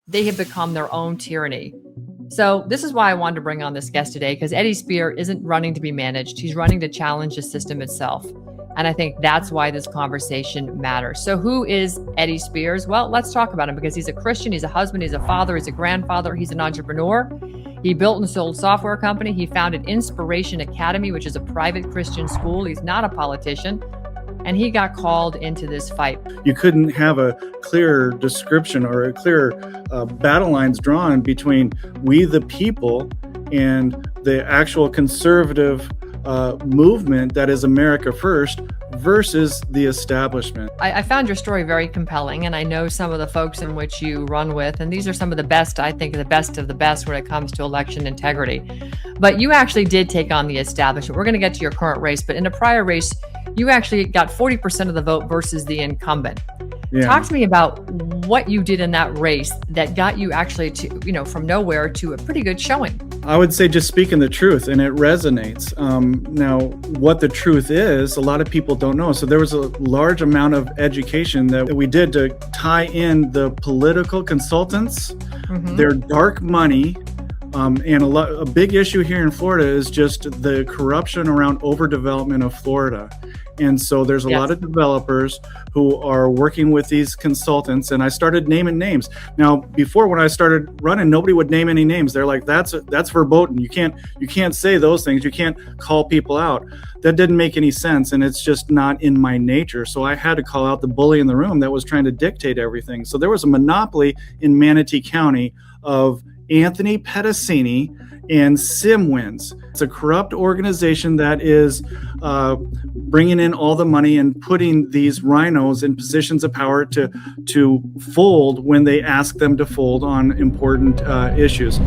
they have become their own tyranny. So this is why I wanted to bring on this guest today, because Eddie Spear isn't running to be managed. He's running to challenge the system itself. And I think that's why this conversation matters. So who is Eddie Spears? Well, let's talk about him, because he's a Christian, he's a husband, he's a father, he's a grandfather, he's an entrepreneur. He built and sold software company. He founded Inspiration Academy, which is a private Christian school. He's not a politician. And he got called into this fight. You couldn't have a clearer description or a clearer battle lines drawn between we the people and the actual conservative movement that is America first versus the establishment. I found your story very compelling, and I know some of the folks in which you run with, and these are some of the best, I think, the best of the best when it comes to election integrity. But you actually did take on the establishment. We're going to get to your current race, but in a prior race, you actually got 40% of the vote versus the incumbent. Yeah. Talk to me about what you did in that race that got you actually to, from nowhere to a pretty good showing. I would say just speaking the truth, and it resonates. Now, what the truth is, a lot of people don't know. So there was a large amount of education that we did to tie in the political consultants, their dark money, and a big issue here in Florida is just the corruption around overdevelopment of Florida. And so there's a lot of developers who are working with these consultants, and I started naming names. Now, before when I started running, nobody would name any names. They're like, that's verboten. You can't say those things. You can't call people out. That didn't make any sense, and it's just not in my nature. So I had to call out the bully in the room that was trying to dictate everything. So there was a monopoly in Manatee County of Anthony Pedicini and SimWins. It's a corrupt organization that is bringing in all the money and putting these rhinos in positions of power to fold when they ask them to fold on important issues.